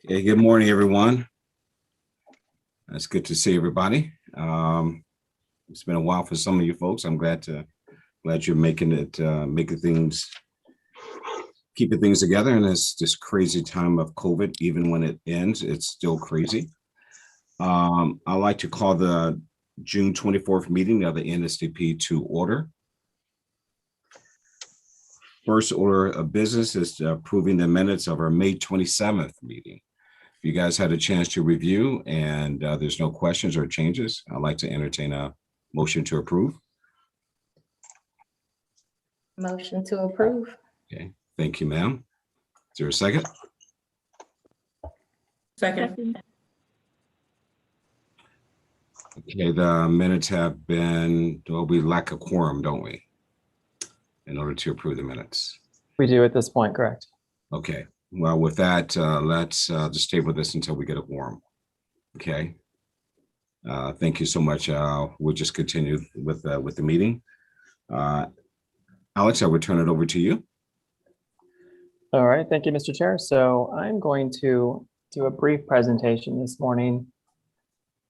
Hey, good morning, everyone. It's good to see everybody. It's been a while for some of you folks. I'm glad you're making it, keeping things together in this crazy time of COVID. Even when it ends, it's still crazy. I'd like to call the June 24th meeting of the Nsdp to order. First order of business is approving the minutes of our May 27th meeting. If you guys had a chance to review and there's no questions or changes, I'd like to entertain a motion to approve. Motion to approve. Okay, thank you, ma'am. Is there a second? Second. Okay, the minutes have been, we lack a quorum, don't we? In order to approve the minutes. We do at this point, correct? Okay, well, with that, let's just stay with this until we get a quorum. Okay. Thank you so much. We'll just continue with the meeting. Alex, I will turn it over to you. All right, thank you, Mr. Chair. So I'm going to do a brief presentation this morning.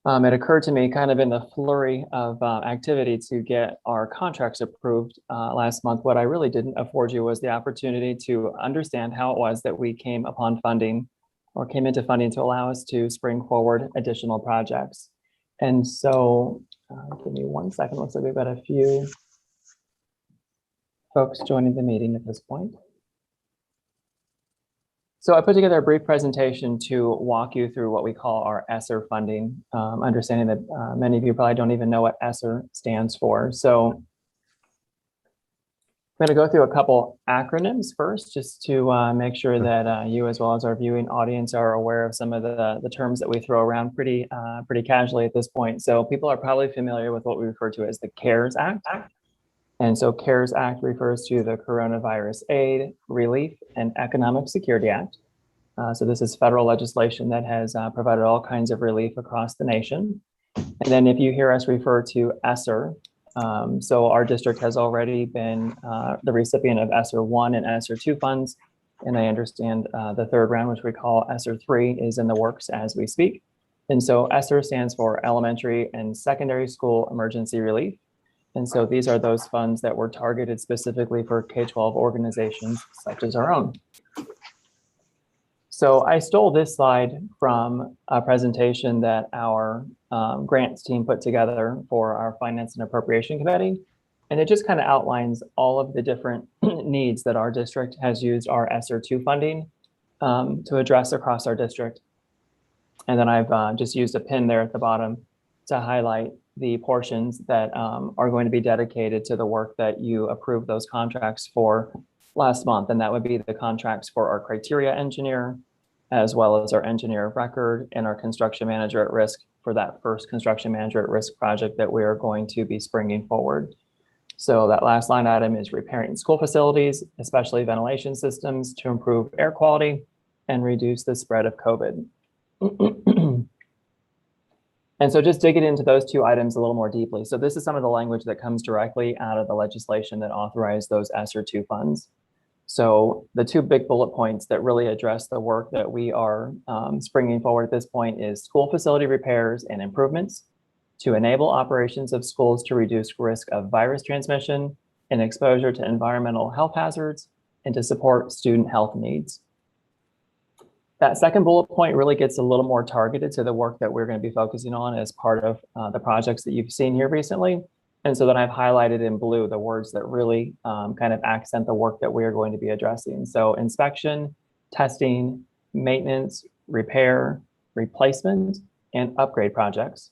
It occurred to me kind of in the flurry of activity to get our contracts approved last month. What I really didn't afford you was the opportunity to understand how it was that we came upon funding or came into funding to allow us to spring forward additional projects. And so give me 1 second. Looks like we've got a few folks joining the meeting at this point. So I put together a brief presentation to walk you through what we call our ESSER funding, understanding that many of you probably don't even know what ESSER stands for. So I'm going to go through a couple acronyms first, just to make sure that you, as well as our viewing audience, are aware of some of the terms that we throw around pretty casually at this point. So people are probably familiar with what we refer to as the CARES Act. And so CARES Act refers to the Coronavirus Aid, Relief, and Economic Security Act. So this is federal legislation that has provided all kinds of relief across the nation. And then if you hear us refer to ESSER, so our district has already been the recipient of ESSER I and ESSER II funds. And I understand the third round, which we call ESSER III, is in the works as we speak. And so ESSER stands for Elementary and Secondary School Emergency Relief. And so these are those funds that were targeted specifically for K-12 organizations such as our own. So I stole this slide from a presentation that our grants team put together for our Finance and Appropriation Committee. And it just kind of outlines all of the different needs that our district has used our ESSER II funding to address across our district. And then I've just used a pin there at the bottom to highlight the portions that are going to be dedicated to the work that you approved those contracts for last month. And that would be the contracts for our criteria engineer, as well as our engineer of record and our construction manager at risk for that first construction manager at risk project that we are going to be springing forward. So that last line item is repairing school facilities, especially ventilation systems, to improve air quality and reduce the spread of COVID. And so just digging into those two items a little more deeply. So this is some of the language that comes directly out of the legislation that authorized those ESSER II funds. So the two big bullet points that really address the work that we are springing forward at this point is school facility repairs and improvements to enable operations of schools to reduce risk of virus transmission and exposure to environmental health hazards and to support student health needs. That second bullet point really gets a little more targeted to the work that we're going to be focusing on as part of the projects that you've seen here recently. And so then I've highlighted in blue the words that really kind of accent the work that we are going to be addressing. So inspection, testing, maintenance, repair, replacement, and upgrade projects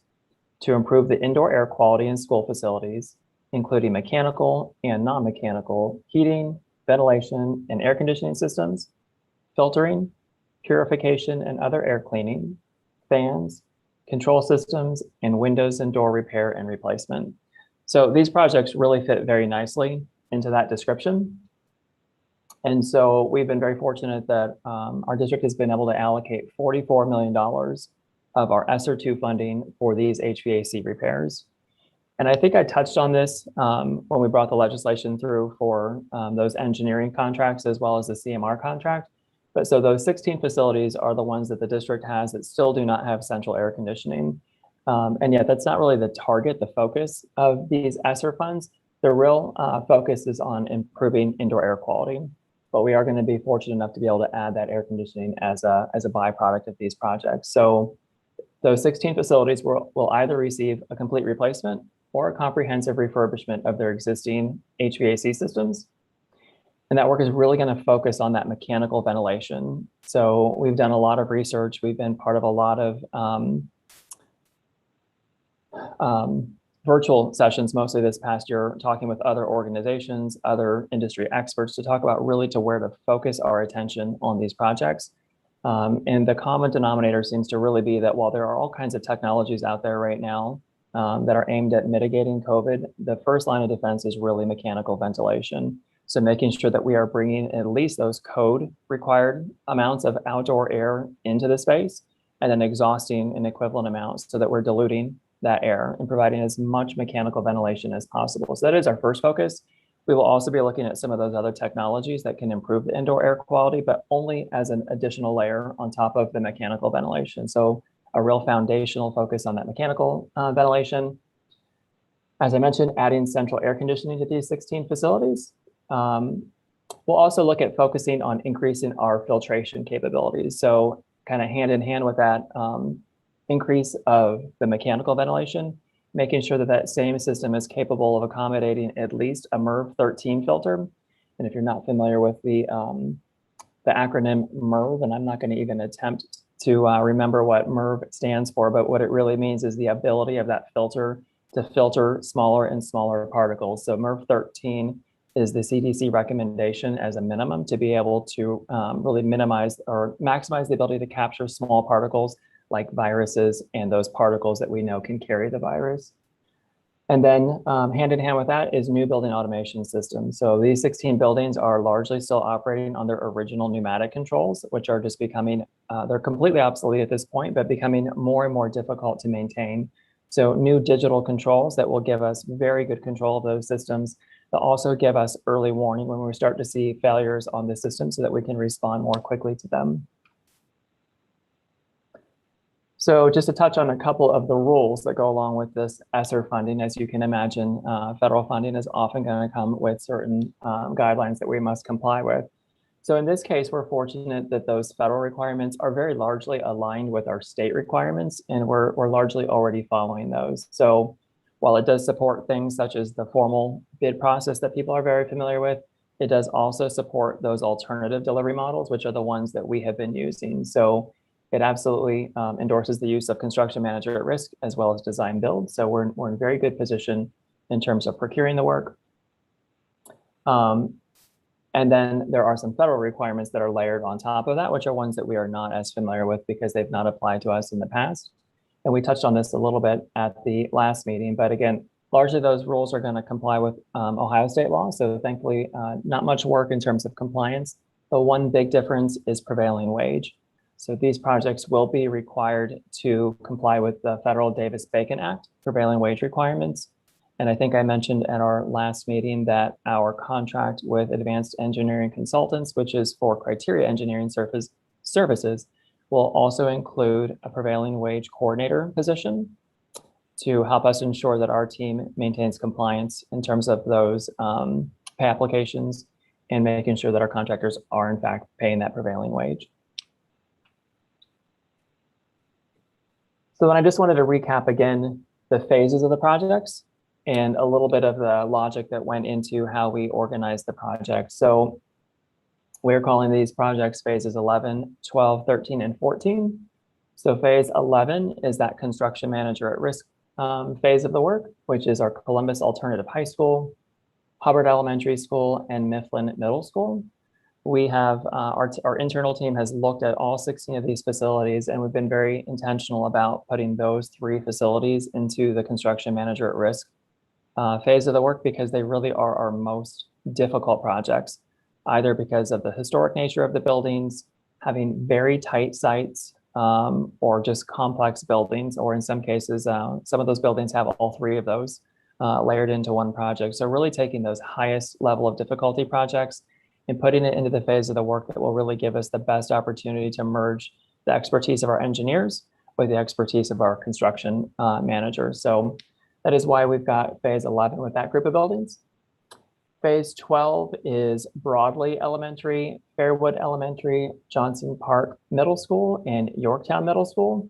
to improve the indoor air quality in school facilities, including mechanical and non-mechanical heating, ventilation, and air conditioning systems, filtering, purification and other air cleaning, fans, control systems, and windows and door repair and replacement. So these projects really fit very nicely into that description. And so we've been very fortunate that our district has been able to allocate $44 million of our ESSER II funding for these HVAC repairs. And I think I touched on this when we brought the legislation through for those engineering contracts as well as the CMR contract. But so those 16 facilities are the ones that the district has that still do not have central air conditioning. And yet that's not really the target, the focus of these ESSER funds. The real focus is on improving indoor air quality. But we are going to be fortunate enough to be able to add that air conditioning as a byproduct of these projects. So those 16 facilities will either receive a complete replacement or a comprehensive refurbishment of their existing HVAC systems. And that work is really going to focus on that mechanical ventilation. So we've done a lot of research. We've been part of a lot of virtual sessions, mostly this past year, talking with other organizations, other industry experts to talk about really to where to focus our attention on these projects. And the common denominator seems to really be that while there are all kinds of technologies out there right now that are aimed at mitigating COVID, the first line of defense is really mechanical ventilation. So making sure that we are bringing at least those code required amounts of outdoor air into the space and then exhausting an equivalent amount so that we're diluting that air and providing as much mechanical ventilation as possible. So that is our first focus. We will also be looking at some of those other technologies that can improve the indoor air quality, but only as an additional layer on top of the mechanical ventilation. So a real foundational focus on that mechanical ventilation. As I mentioned, adding central air conditioning to these 16 facilities. We'll also look at focusing on increasing our filtration capabilities. So kind of hand in hand with that increase of the mechanical ventilation, making sure that that same system is capable of accommodating at least a MERV 13 filter. And if you're not familiar with the acronym MERV, and I'm not going to even attempt to remember what MERV stands for, but what it really means is the ability of that filter to filter smaller and smaller particles. So MERV 13 is the CDC recommendation as a minimum to be able to really minimize or maximize the ability to capture small particles like viruses and those particles that we know can carry the virus. And then hand in hand with that is new building automation systems. So these 16 buildings are largely still operating on their original pneumatic controls, which are just becoming, they're completely obsolete at this point, but becoming more and more difficult to maintain. So new digital controls that will give us very good control of those systems. They'll also give us early warning when we start to see failures on the system so that we can respond more quickly to them. So just to touch on a couple of the rules that go along with this ESSER funding, as you can imagine, federal funding is often going to come with certain guidelines that we must comply with. So in this case, we're fortunate that those federal requirements are very largely aligned with our state requirements, and we're largely already following those. So while it does support things such as the formal bid process that people are very familiar with, it does also support those alternative delivery models, which are the ones that we have been using. So it absolutely endorses the use of construction manager at risk as well as design build. So we're in a very good position in terms of procuring the work. And then there are some federal requirements that are layered on top of that, which are ones that we are not as familiar with because they've not applied to us in the past. And we touched on this a little bit at the last meeting, but again, largely those rules are going to comply with Ohio state law. So thankfully, not much work in terms of compliance, but one big difference is prevailing wage. So these projects will be required to comply with the federal Davis-Bacon Act prevailing wage requirements. And I think I mentioned at our last meeting that our contract with Advanced Engineering Consultants, which is for criteria engineering services, will also include a prevailing wage coordinator position to help us ensure that our team maintains compliance in terms of those pay applications and making sure that our contractors are in fact paying that prevailing wage. So then I just wanted to recap again the phases of the projects and a little bit of the logic that went into how we organized the project. So we're calling these projects phases 11, 12, 13, and 14. So phase 11 is that construction manager at risk phase of the work, which is our Columbus Alternative High School, Hubbard Elementary School, and Mifflin Middle School. We have our internal team has looked at all 16 of these facilities, and we've been very intentional about putting those 3 facilities into the construction manager at risk phase of the work because they really are our most difficult projects, either because of the historic nature of the buildings, having very tight sites, or just complex buildings, or in some cases, some of those buildings have all 3 of those layered into one project. So really taking those highest level of difficulty projects and putting it into the phase of the work that will really give us the best opportunity to merge the expertise of our engineers with the expertise of our construction managers. So that is why we've got phase 11 with that group of buildings. Phase 12 is Broadley Elementary, Fairwood Elementary, Johnson Park Middle School, and Yorktown Middle School.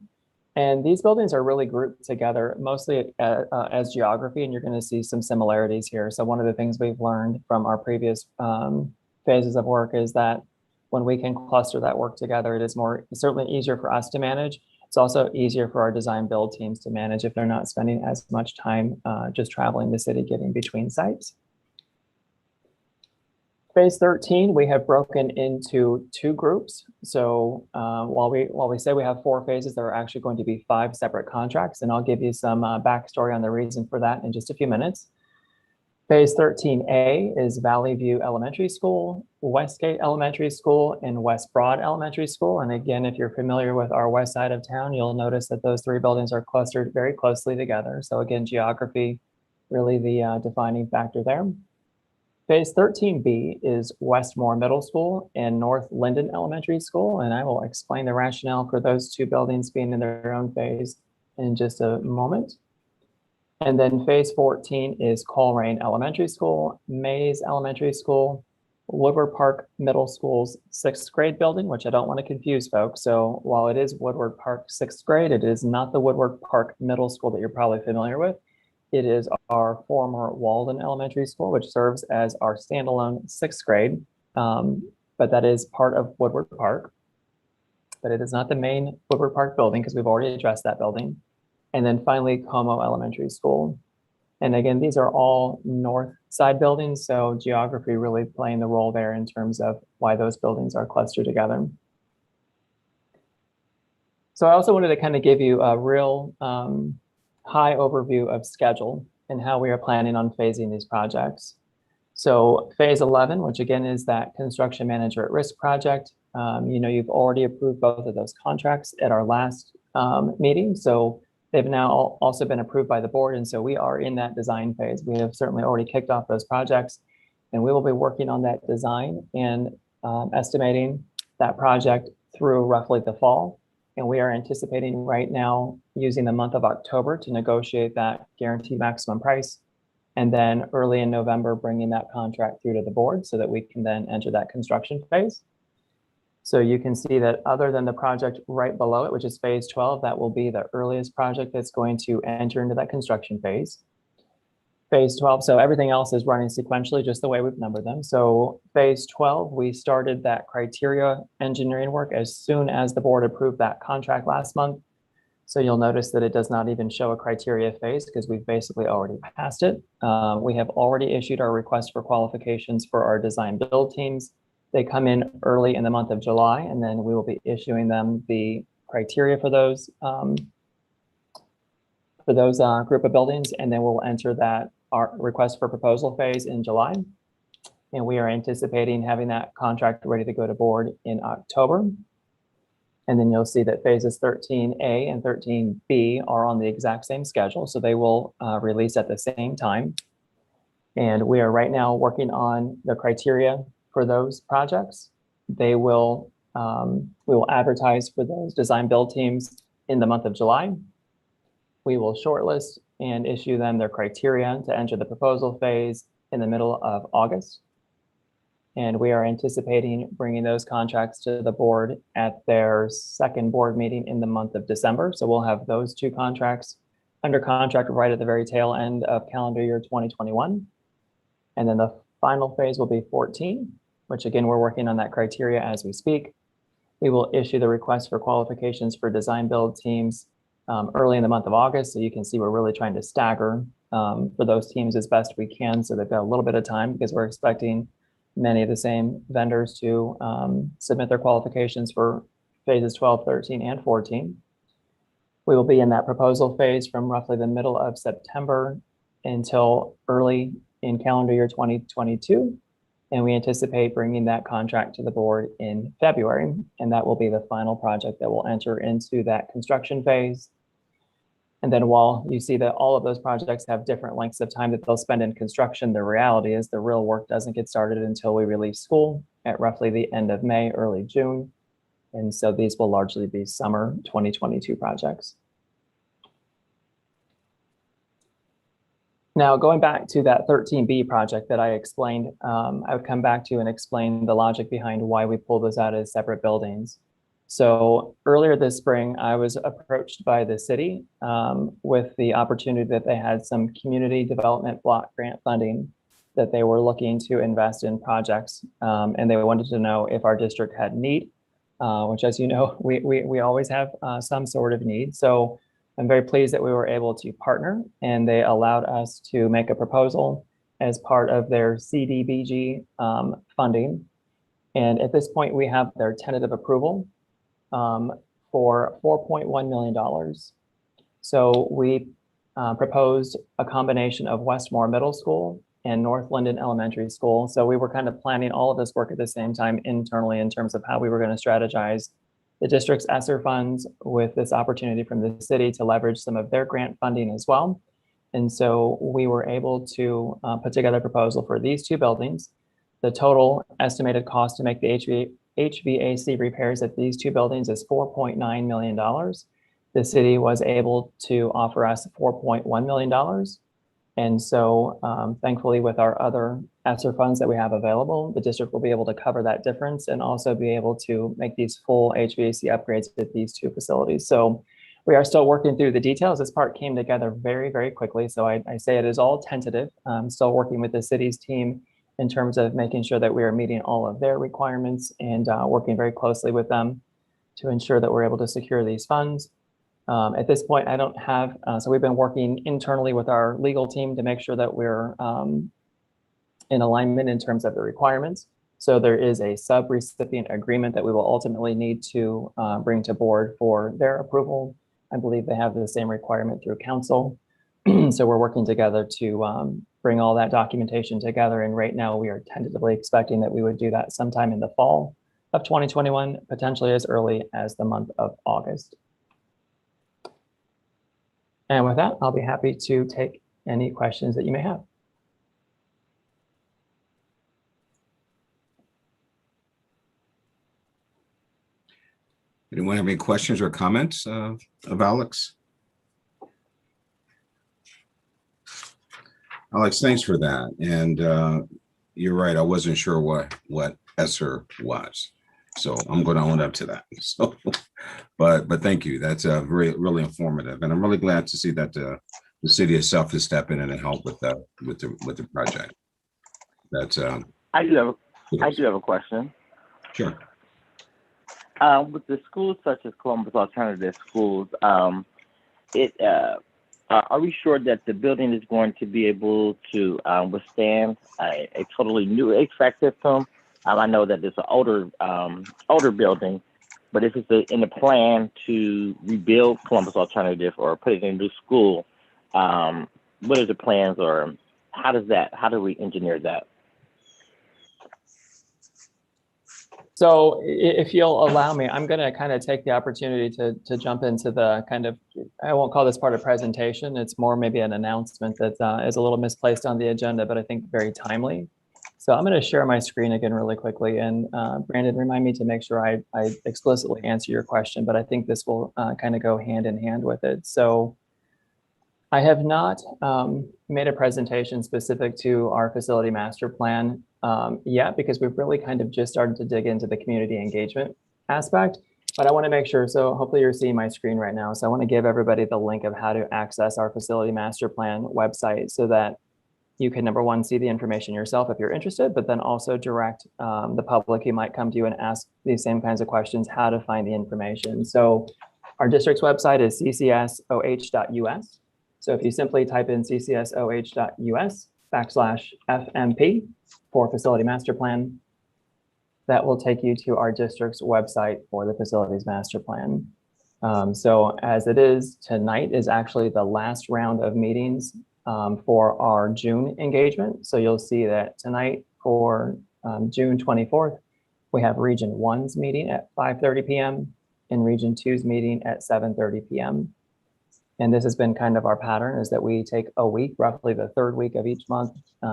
And these buildings are really grouped together, mostly as geography, and you're going to see some similarities here. So one of the things we've learned from our previous phases of work is that when we can cluster that work together, it's certainly easier for us to manage. It's also easier for our design build teams to manage if they're not spending as much time just traveling the city, getting between sites. Phase 13, we have broken into 2 groups. So while we say we have 4 phases, there are actually going to be 5 separate contracts, and I'll give you some backstory on the reason for that in just a few minutes. Phase 13A is Valley View Elementary School, Westgate Elementary School, and West Broad Elementary School. And again, if you're familiar with our west side of town, you'll notice that those 3 buildings are clustered very closely together. So again, geography, really the defining factor there. Phase 13B is Westmore Middle School and North Linden Elementary School, and I will explain the rationale for those 2 buildings being in their own phase in just a moment. And then phase 14 is Coleraine Elementary School, Mays Elementary School, Woodward Park Middle School's 6th grade building, which I don't want to confuse folks. So while it is Woodward Park 6th grade, it is not the Woodward Park Middle School that you're probably familiar with. It is our former Walden Elementary School, which serves as our standalone 6th grade, but that is part of Woodward Park. But it is not the main Woodward Park building because we've already addressed that building. And then finally, Como Elementary School. And again, these are all north side buildings, so geography really playing the role there in terms of why those buildings are clustered together. So I also wanted to kind of give you a real high overview of schedule and how we are planning on phasing these projects. So phase 11, which again is that construction manager at risk project, you've already approved both of those contracts at our last meeting. So they've now also been approved by the board. And so we are in that design phase. We have certainly already kicked off those projects, and we will be working on that design and estimating that project through roughly the fall. And we are anticipating right now using the month of October to negotiate that guaranteed maximum price. And then early in November, bringing that contract through to the board so that we can then enter that construction phase. So you can see that other than the project right below it, which is phase 12, that will be the earliest project that's going to enter into that construction phase. Phase 12, so everything else is running sequentially, just the way we've numbered them. So phase 12, we started that criteria engineering work as soon as the board approved that contract last month. So you'll notice that it does not even show a criteria phase because we've basically already passed it. We have already issued our request for qualifications for our design build teams. They come in early in the month of July, and then we will be issuing them the criteria for those group of buildings, and then we'll enter that our request for proposal phase in July. And we are anticipating having that contract ready to go to board in October. And then you'll see that phases 13A and 13B are on the exact same schedule, so they will release at the same time. And we are right now working on the criteria for those projects. We will advertise for those design build teams in the month of July. We will shortlist and issue them their criteria to enter the proposal phase in the middle of August. And we are anticipating bringing those contracts to the board at their second board meeting in the month of December. So we'll have those 2 contracts under contract right at the very tail end of calendar year 2021. And then the final phase will be 14, which again, we're working on that criteria as we speak. We will issue the request for qualifications for design build teams early in the month of August. So you can see we're really trying to stagger for those teams as best we can. So they've got a little bit of time because we're expecting many of the same vendors to submit their qualifications for phases 12, 13, and 14. We will be in that proposal phase from roughly the middle of September until early in calendar year 2022. And we anticipate bringing that contract to the board in February. And that will be the final project that will enter into that construction phase. And then while you see that all of those projects have different lengths of time that they'll spend in construction, the reality is the real work doesn't get started until we release school at roughly the end of May, early June. And so these will largely be summer 2022 projects. Now, going back to that 13B project that I explained, I would come back to and explain the logic behind why we pulled those out as separate buildings. So earlier this spring, I was approached by the city with the opportunity that they had some community development block grant funding that they were looking to invest in projects. And they wanted to know if our district had need, which, as you know, we always have some sort of need. So I'm very pleased that we were able to partner, and they allowed us to make a proposal as part of their CDBG funding. And at this point, we have their tentative approval for $4.1 million. So we proposed a combination of Westmore Middle School and North Linden Elementary School. So we were kind of planning all of this work at the same time internally in terms of how we were going to strategize the district's ESSER funds with this opportunity from the city to leverage some of their grant funding as well. And so we were able to put together a proposal for these two buildings. The total estimated cost to make the HVAC repairs at these two buildings is $4.9 million. The city was able to offer us $4.1 million. And so thankfully, with our other ESSER funds that we have available, the district will be able to cover that difference and also be able to make these full HVAC upgrades at these two facilities. So we are still working through the details. This part came together very, very quickly. So I say it is all tentative. I'm still working with the city's team in terms of making sure that we are meeting all of their requirements and working very closely with them to ensure that we're able to secure these funds. At this point, I don't have, so we've been working internally with our legal team to make sure that we're in alignment in terms of the requirements. So there is a sub-recipient agreement that we will ultimately need to bring to board for their approval. I believe they have the same requirement through council. So we're working together to bring all that documentation together. And right now we are tentatively expecting that we would do that sometime in the fall of 2021, potentially as early as the month of August. And with that, I'll be happy to take any questions that you may have. Anyone have any questions or comments of Alex? Alex, thanks for that. And you're right, I wasn't sure what ESSER was. So I'm going to own up to that. So, but thank you. That's really informative, and I'm really glad to see that the city itself is stepping in and help with the project. That's I do have a question. Sure. With the schools such as Columbus Alternative Schools, are we sure that the building is going to be able to withstand a totally new HVAC system? I know that it's an older building, but if it's in the plan to rebuild Columbus Alternative or put it in a new school, what are the plans, or how do we engineer that? So if you'll allow me, I'm going to kind of take the opportunity to jump into the kind of, I won't call this part of presentation. It's more maybe an announcement that is a little misplaced on the agenda, but I think very timely. So I'm going to share my screen again really quickly. And Brandon, remind me to make sure I explicitly answer your question, but I think this will kind of go hand in hand with it. So I have not made a presentation specific to our facility master plan yet, because we've really kind of just started to dig into the community engagement aspect. But I want to make sure, so hopefully you're seeing my screen right now. So I want to give everybody the link of how to access our facility master plan website so that you can, number one, see the information yourself if you're interested, but then also direct the public who might come to you and ask these same kinds of questions, how to find the information. So our district's website is ccsoh.us. So if you simply type in ccsoh.us/FMP for facility master plan, that will take you to our district's website for the facilities master plan. So as it is, tonight is actually the last round of meetings for our June engagement. So you'll see that tonight for June 24th, we have Region 1's meeting at 5:30 p.m. and Region 2's meeting at 7:30 p.m. And this has been kind of our pattern, is that we take a week, roughly the third week of each month,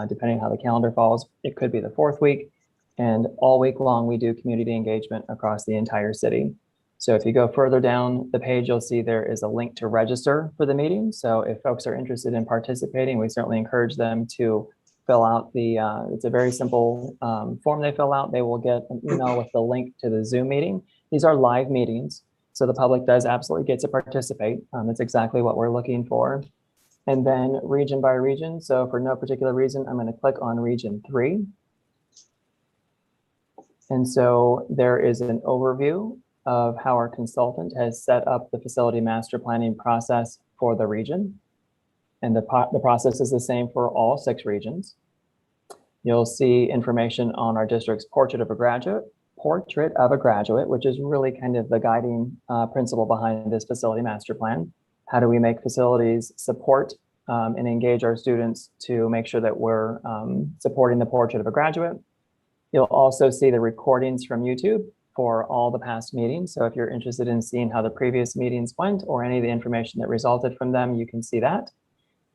depending on how the calendar falls. It could be the fourth week. And all week long, we do community engagement across the entire city. So if you go further down the page, you'll see there is a link to register for the meeting. So if folks are interested in participating, we certainly encourage them to fill out it's a very simple form they fill out. They will get an email with the link to the Zoom meeting. These are live meetings, so the public does absolutely get to participate. That's exactly what we're looking for. And then region by region. So for no particular reason, I'm going to click on region 3. And so there is an overview of how our consultant has set up the facility master planning process for the region. And the process is the same for all 6 regions. You'll see information on our district's portrait of a graduate, which is really kind of the guiding principle behind this facility master plan. How do we make facilities support and engage our students to make sure that we're supporting the portrait of a graduate? You'll also see the recordings from YouTube for all the past meetings. So if you're interested in seeing how the previous meetings went or any of the information that resulted from them, you can see that.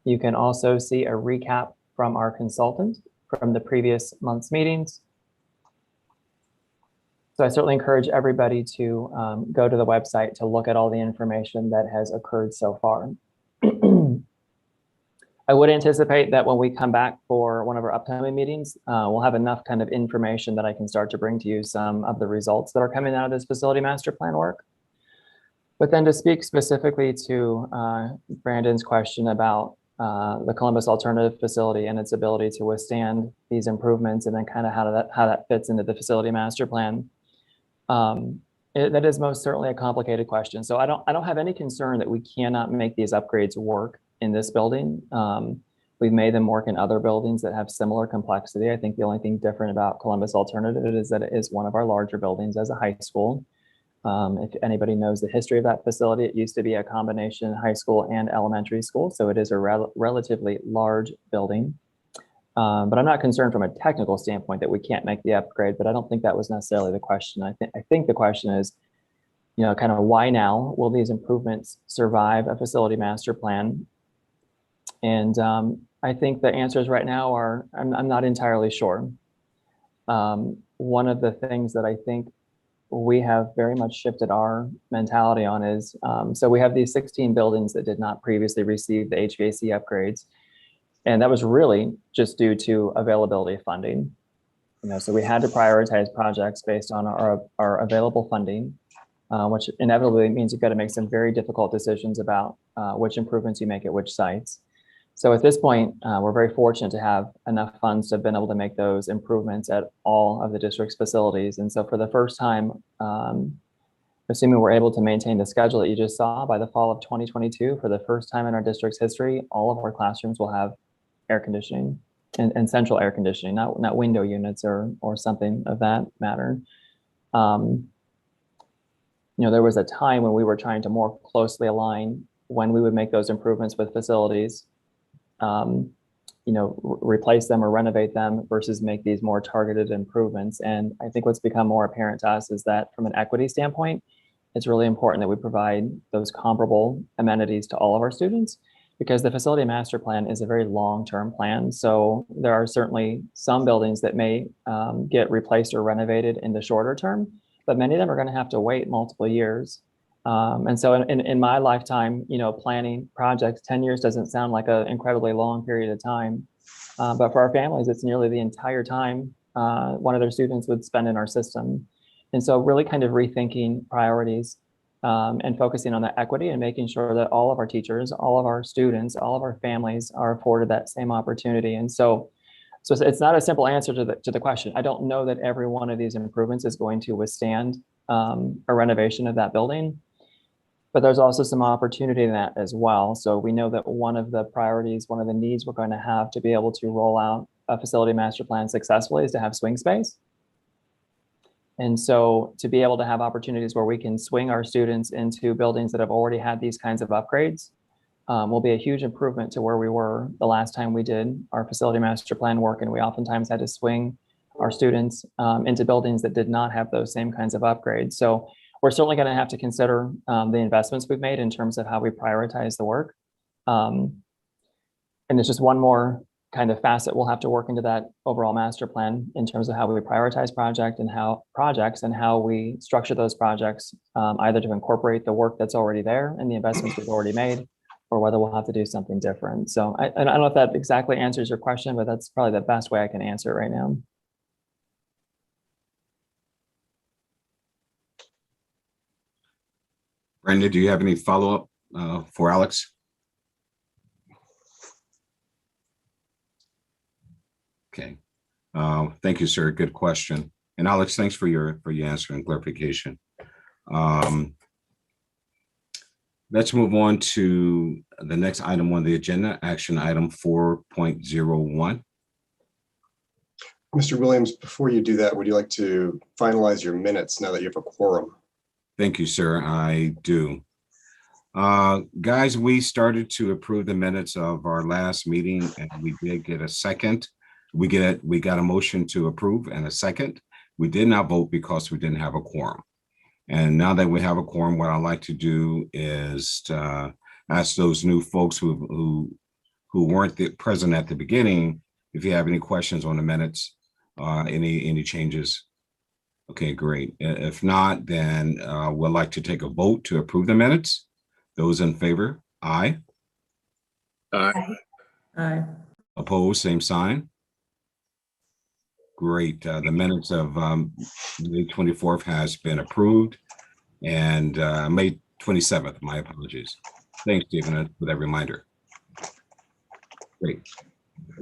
You can also see a recap from our consultant from the previous month's meetings. So I certainly encourage everybody to go to the website to look at all the information that has occurred so far. I would anticipate that when we come back for one of our upcoming meetings, we'll have enough kind of information that I can start to bring to you some of the results that are coming out of this facility master plan work. But then to speak specifically to Brandon's question about the Columbus Alternative Facility and its ability to withstand these improvements, and then kind of how that fits into the facility master plan. That is most certainly a complicated question. So I don't have any concern that we cannot make these upgrades work in this building. We've made them work in other buildings that have similar complexity. I think the only thing different about Columbus Alternative is that it is one of our larger buildings as a high school. If anybody knows the history of that facility, it used to be a combination high school and elementary school. So it is a relatively large building. But I'm not concerned from a technical standpoint that we can't make the upgrade, but I don't think that was necessarily the question. I think the question is, kind of why now? Will these improvements survive a facility master plan? And I think the answers right now are, I'm not entirely sure. One of the things that I think we have very much shifted our mentality on is, so we have these 16 buildings that did not previously receive the HVAC upgrades. And that was really just due to availability of funding. So we had to prioritize projects based on our available funding, which inevitably means you've got to make some very difficult decisions about which improvements you make at which sites. So at this point, we're very fortunate to have enough funds to have been able to make those improvements at all of the district's facilities. And so for the first time, assuming we're able to maintain the schedule that you just saw, by the fall of 2022, for the first time in our district's history, all of our classrooms will have air conditioning and central air conditioning, not window units or something of that matter. There was a time when we were trying to more closely align when we would make those improvements with facilities, replace them or renovate them versus make these more targeted improvements. And I think what's become more apparent to us is that from an equity standpoint, it's really important that we provide those comparable amenities to all of our students, because the facility master plan is a very long-term plan. So there are certainly some buildings that may get replaced or renovated in the shorter term, but many of them are going to have to wait multiple years. And so in my lifetime, planning projects, 10 years doesn't sound like an incredibly long period of time. But for our families, it's nearly the entire time one of their students would spend in our system. And so really kind of rethinking priorities and focusing on that equity and making sure that all of our teachers, all of our students, all of our families are afforded that same opportunity. And so it's not a simple answer to the question. I don't know that every one of these improvements is going to withstand a renovation of that building, but there's also some opportunity in that as well. So we know that one of the priorities, one of the needs we're going to have to be able to roll out a facility master plan successfully is to have swing space. And so to be able to have opportunities where we can swing our students into buildings that have already had these kinds of upgrades will be a huge improvement to where we were the last time we did our facility master plan work. And we oftentimes had to swing our students into buildings that did not have those same kinds of upgrades. So we're certainly going to have to consider the investments we've made in terms of how we prioritize the work. And it's just one more kind of facet we'll have to work into that overall master plan in terms of how we prioritize projects and how we structure those projects, either to incorporate the work that's already there and the investments we've already made, or whether we'll have to do something different. So I don't know if that exactly answers your question, but that's probably the best way I can answer it right now. Brenda, do you have any follow-up for Alex? Okay. Thank you, sir. Good question. And Alex, thanks for your answer and clarification. Let's move on to the next item on the agenda, action item 4.01. Mr. Williams, before you do that, would you like to finalize your minutes now that you have a quorum? Thank you, sir. I do. Guys, we started to approve the minutes of our last meeting, and we did get a second. We got a motion to approve and a second. We did not vote because we didn't have a quorum. And now that we have a quorum, what I'd like to do is to ask those new folks who weren't present at the beginning, if you have any questions on the minutes, any changes. Okay, great. If not, then we'd like to take a vote to approve the minutes. Those in favor, aye. Aye. Aye. Opposed, same sign. Great. The minutes of May 24th has been approved, and May 27th, my apologies. Thanks, Stephen, for that reminder. Great.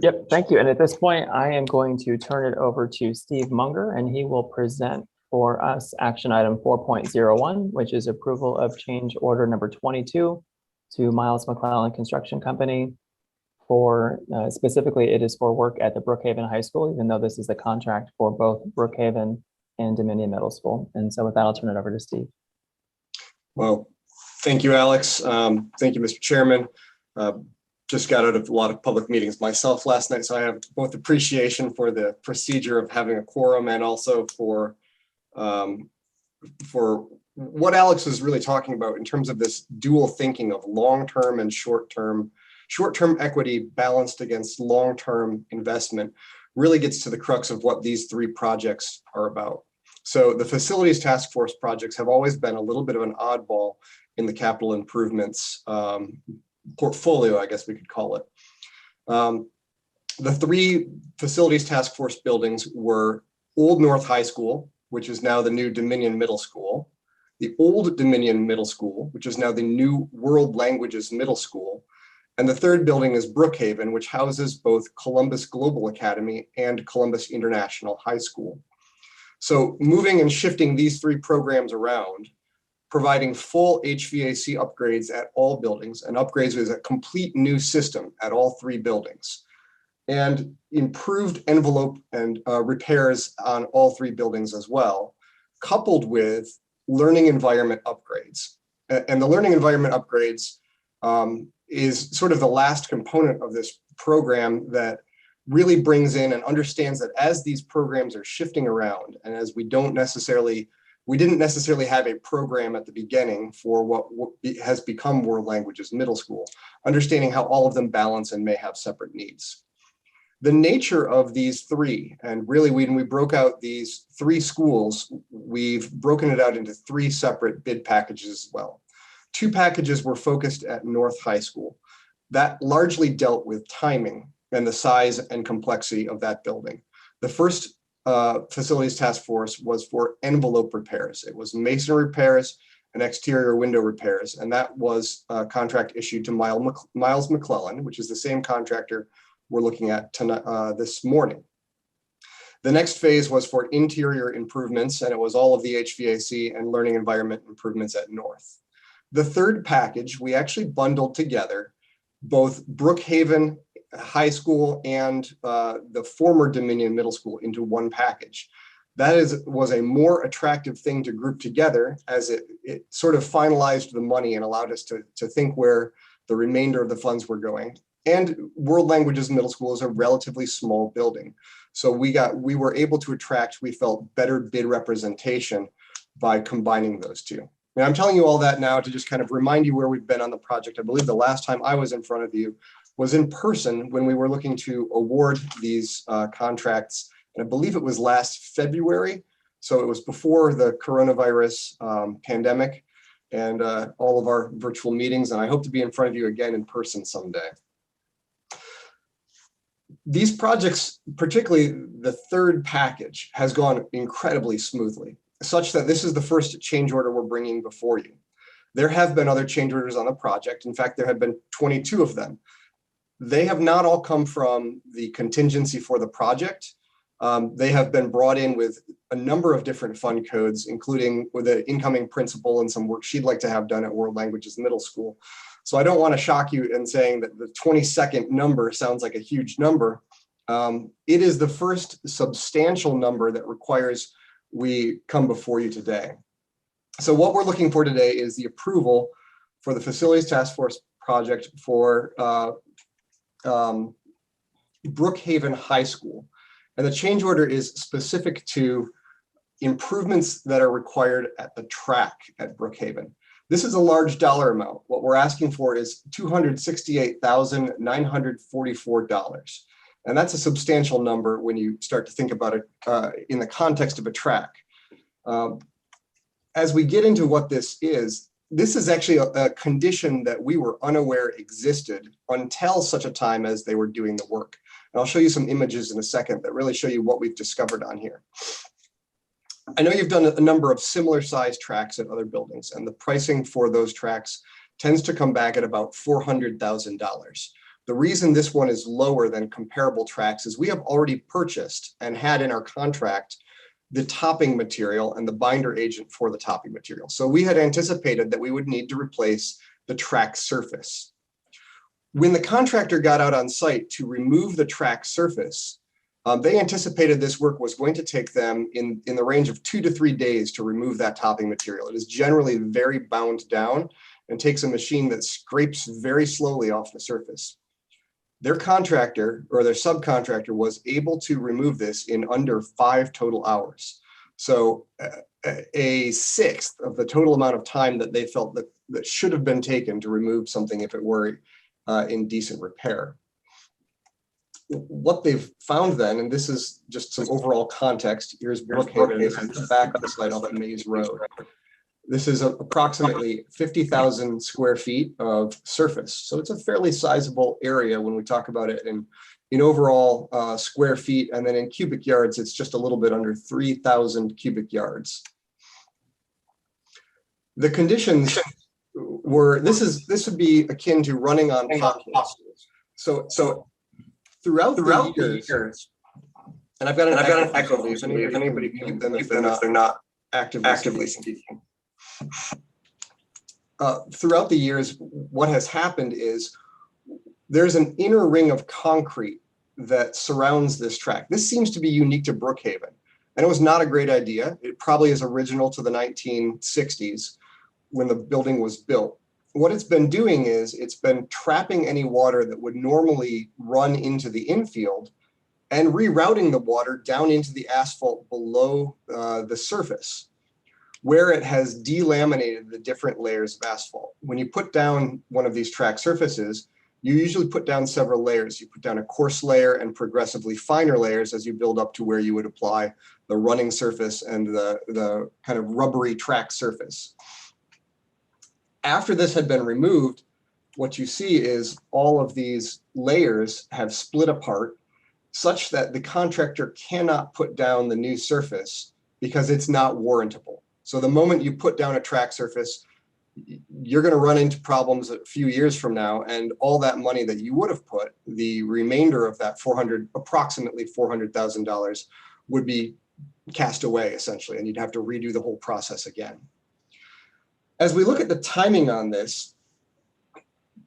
Yep, thank you. And at this point, I am going to turn it over to Steve Munger, and he will present for us action item 4.01, which is approval of change order number 22 to Miles McClellan Construction Company for, specifically, it is for work at the Brookhaven High School, even though this is the contract for both Brookhaven and Dominion Middle School. And so with that, I'll turn it over to Steve. Well, thank you, Alex. Thank you, Mr. Chairman. Just got out of a lot of public meetings myself last night, so I have both appreciation for the procedure of having a quorum and also for what Alex was really talking about in terms of this dual thinking of long-term and short-term equity balanced against long-term investment really gets to the crux of what these three projects are about. So the facilities task force projects have always been a little bit of an oddball in the capital improvements portfolio, I guess we could call it. The three facilities task force buildings were Old North High School, which is now the new Dominion Middle School, the old Dominion Middle School, which is now the new World Languages Middle School, and the third building is Brookhaven, which houses both Columbus Global Academy and Columbus International High School. So moving and shifting these three programs around, providing full HVAC upgrades at all buildings, and upgrades is a complete new system at all three buildings, and improved envelope and repairs on all three buildings as well, coupled with learning environment upgrades. And the learning environment upgrades is sort of the last component of this program that really brings in and understands that as these programs are shifting around, and as we didn't necessarily have a program at the beginning for what has become World Languages Middle School, understanding how all of them balance and may have separate needs. The nature of these three, and really when we broke out these three schools, we've broken it out into three separate bid packages as well. Two packages were focused at North High School. That largely dealt with timing and the size and complexity of that building. The first facilities task force was for envelope repairs. It was masonry repairs and exterior window repairs, and that was a contract issued to Miles McClellan, which is the same contractor we're looking at tonight, this morning. The next phase was for interior improvements, and it was all of the HVAC and learning environment improvements at North. The third package, we actually bundled together both Brookhaven High School and the former Dominion Middle School into one package. That was a more attractive thing to group together, as it sort of finalized the money and allowed us to think where the remainder of the funds were going. And World Languages Middle School is a relatively small building. So we were able to attract, we felt, better bid representation by combining those two. And I'm telling you all that now to just kind of remind you where we've been on the project. I believe the last time I was in front of you was in person when we were looking to award these contracts. And I believe it was last February. So it was before the coronavirus pandemic and all of our virtual meetings. And I hope to be in front of you again in person someday. These projects, particularly the third package, has gone incredibly smoothly, such that this is the first change order we're bringing before you. There have been other change orders on the project. In fact, there have been 22 of them. They have not all come from the contingency for the project. They have been brought in with a number of different fund codes, including with an incoming principal and some work she'd like to have done at World Languages Middle School. So I don't want to shock you in saying that the 22nd number sounds like a huge number. It is the first substantial number that requires we come before you today. So what we're looking for today is the approval for the Facilities Task Force project for Brookhaven High School. And the change order is specific to improvements that are required at the track at Brookhaven. This is a large dollar amount. What we're asking for is $268,944. And that's a substantial number when you start to think about it in the context of a track. As we get into what this is actually a condition that we were unaware existed until such a time as they were doing the work. And I'll show you some images in a second that really show you what we've discovered on here. I know you've done a number of similar sized tracks at other buildings, and the pricing for those tracks tends to come back at about $400,000. The reason this one is lower than comparable tracks is we have already purchased and had in our contract the topping material and the binder agent for the topping material. So we had anticipated that we would need to replace the track surface. When the contractor got out on site to remove the track surface, they anticipated this work was going to take them in the range of 2 to 3 days to remove that topping material. It is generally very bound down and takes a machine that scrapes very slowly off the surface. Their contractor or their subcontractor was able to remove this in under 5 total hours. So a sixth of the total amount of time that they felt that should have been taken to remove something if it were in decent repair. What they've found then, and this is just some overall context, here's Brookhaven, this is the back of the site off of Maze Road. This is approximately 50,000 square feet of surface. So it's a fairly sizable area when we talk about it in overall square feet, and then in cubic yards, it's just a little bit under 3,000 cubic yards. The conditions were, this would be akin to running on potholes. So throughout the years, and I've got an echo leaf, if anybody can mute them if they're not actively speaking. Throughout the years, what has happened is there's an inner ring of concrete that surrounds this track. This seems to be unique to Brookhaven, and it was not a great idea. It probably is original to the 1960s when the building was built. What it's been doing is it's been trapping any water that would normally run into the infield and rerouting the water down into the asphalt below the surface, where it has delaminated the different layers of asphalt. When you put down one of these track surfaces, you usually put down several layers. You put down a coarse layer and progressively finer layers as you build up to where you would apply the running surface and the kind of rubbery track surface. After this had been removed, what you see is all of these layers have split apart such that the contractor cannot put down the new surface because it's not warrantable. So the moment you put down a track surface, you're going to run into problems a few years from now, and all that money that you would have put, the remainder of that approximately $400,000 would be cast away essentially, and you'd have to redo the whole process again. As we look at the timing on this,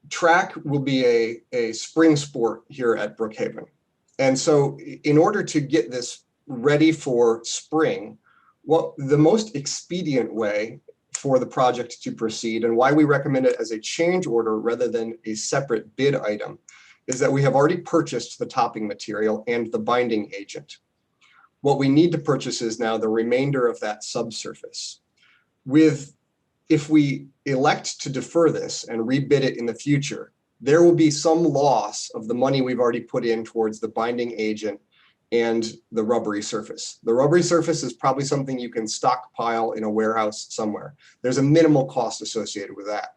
track will be a spring sport here at Brookhaven. And so in order to get this ready for spring, the most expedient way for the project to proceed, and why we recommend it as a change order rather than a separate bid item, is that we have already purchased the topping material and the binding agent. What we need to purchase is now the remainder of that subsurface. if we elect to defer this and rebid it in the future, there will be some loss of the money we've already put in towards the binding agent and the rubbery surface. The rubbery surface is probably something you can stockpile in a warehouse somewhere. There's a minimal cost associated with that.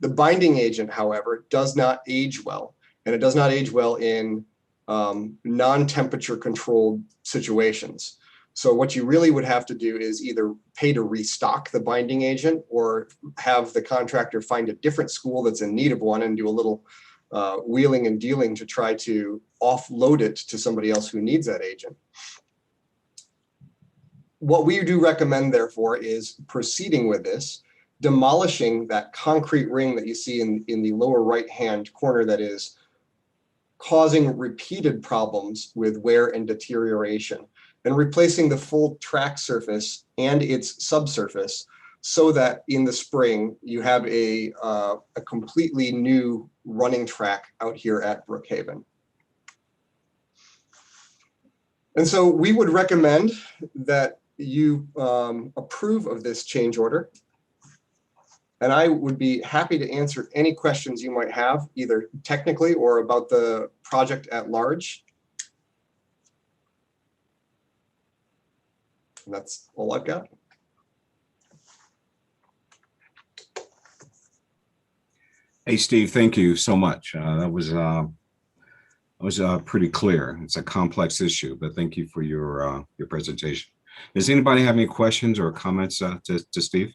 The binding agent, however, does not age well, and it does not age well in non-temperature controlled situations. So what you really would have to do is either pay to restock the binding agent or have the contractor find a different school that's in need of one and do a little wheeling and dealing to try to offload it to somebody else who needs that agent. What we do recommend, therefore, is proceeding with this, demolishing that concrete ring that you see in the lower right-hand corner that is causing repeated problems with wear and deterioration, and replacing the full track surface and its subsurface so that in the spring you have a completely new running track out here at Brookhaven. And so we would recommend that you approve of this change order. And I would be happy to answer any questions you might have, either technically or about the project at large. And that's all I've got. Hey, Steve, thank you so much. That was pretty clear. It's a complex issue, but thank you for your presentation. Does anybody have any questions or comments to Steve?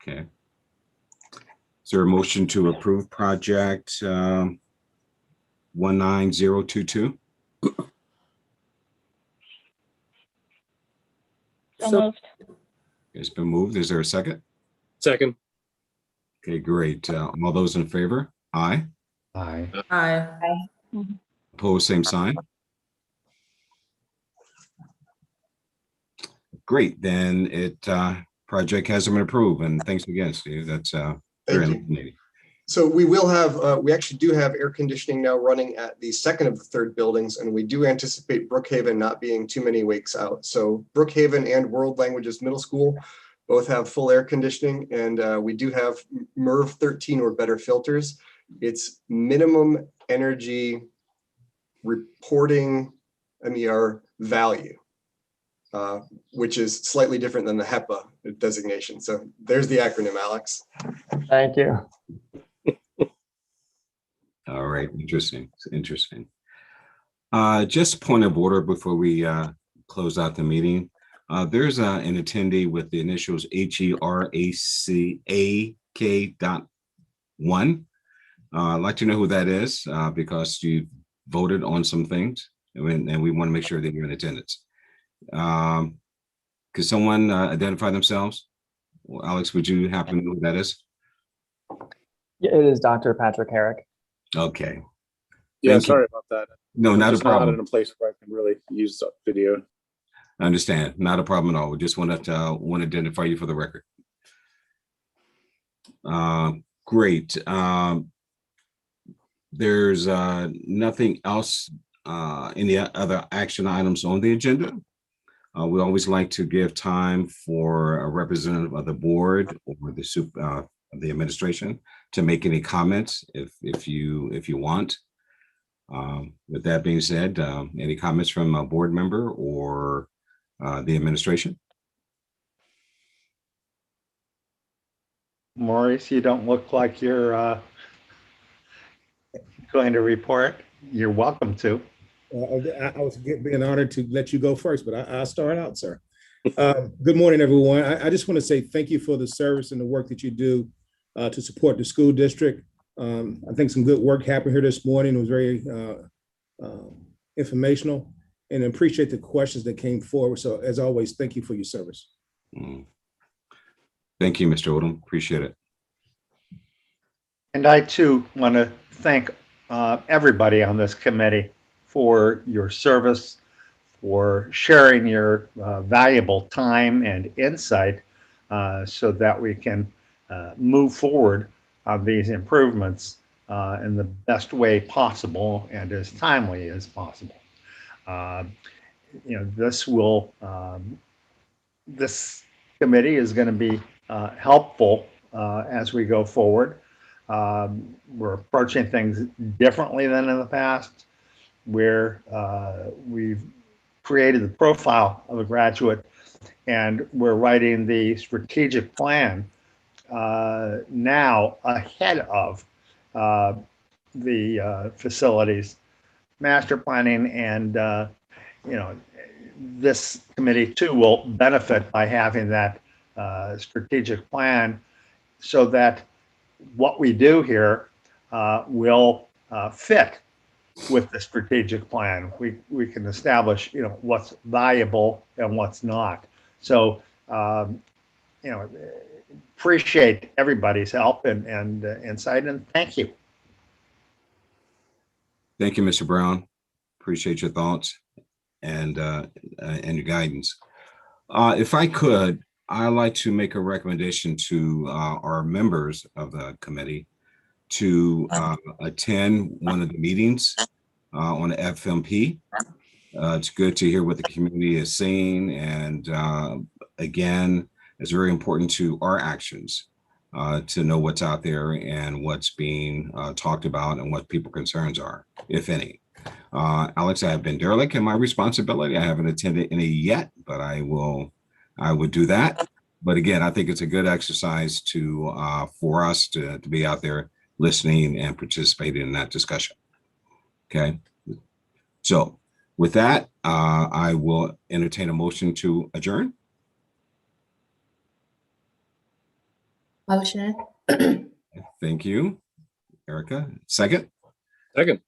Okay. Is there a motion to approve project 19022? So moved. It's been moved. Is there a second? Second. Okay, great. All those in favor? Aye. Aye. Aye. Opposed, same sign. Great, then project has been approved, and thanks again, Steve. That's very illuminating. So we will have, we actually do have air conditioning now running at the second of the third buildings, and we do anticipate Brookhaven not being too many weeks out. So Brookhaven and World Languages Middle School both have full air conditioning, and we do have MERV 13 or better filters. It's minimum energy reporting MER value, which is slightly different than the HEPA designation. So there's the acronym, Alex. Thank you. All right, interesting. Interesting. Just a point of order before we close out the meeting. There's an attendee with the initials HERACAK.1. I'd like to know who that is because you voted on some things, and we want to make sure that you're in attendance. Could someone identify themselves? Well, Alex, would you happen to know who that is? Yeah, it is Dr. Patrick Herrick. Okay. Yeah, Thank you. sorry about that. No, not a Just not problem. in a place where I can really use video. I understand. Not a problem at all. We just want to identify you for the record. Great. There's nothing else, any other action items on the agenda. We always like to give time for a representative of the board or the administration to make any comments if you want. With that being said, any comments from a board member or the administration? Maurice, you don't look like you're going to report. You're welcome to. I was being honored to let you go first, but I'll start out, sir. Good morning, everyone. I just want to say thank you for the service and the work that you do to support the school district. I think some good work happened here this morning. It was very informational, and I appreciate the questions that came forward. So as always, thank you for your service. Thank you, Mr. Odom. Appreciate it. And I too want to thank everybody on this committee for your service, for sharing your valuable time and insight so that we can move forward on these improvements in the best way possible and as timely as possible. this committee is going to be helpful as we go forward. We're approaching things differently than in the past, where we've created the profile of a graduate and we're writing the strategic plan now ahead of the facilities master planning. And this committee too will benefit by having that strategic plan, so that what we do here will fit with the strategic plan. We can establish what's valuable and what's not. So appreciate everybody's help and insight, and thank you. Thank you, Mr. Brown. Appreciate your thoughts and your guidance. If I could, I'd like to make a recommendation to our members of the committee to attend one of the meetings on the FMP. It's good to hear what the community is saying, and again, it's very important to our actions to know what's out there and what's being talked about and what people's concerns are, if any. Alex, I have been derelict in my responsibility. I haven't attended any yet, but I would do that. But again, I think it's a good exercise for us to be out there listening and participating in that discussion. Okay. So with that, I will entertain a motion to adjourn. Motion. Thank you, Erica. Second. Second.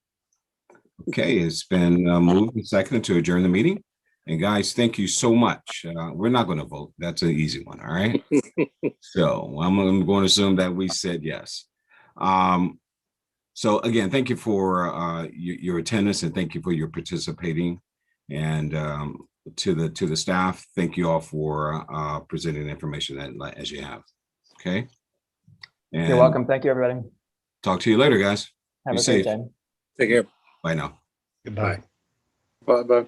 Okay, it's been moved and seconded to adjourn the meeting. And guys, thank you so much. We're not going to vote. That's an easy one. All right. So I'm going to assume that we said yes. So again, thank you for your attendance, and thank you for your participating. And to the staff, thank you all for presenting the information as you have. Okay. And You're welcome. Thank you, everybody. Talk to you later, guys. Have Be a safe. great day. Take care. Bye now. Goodbye. Bye. Bye.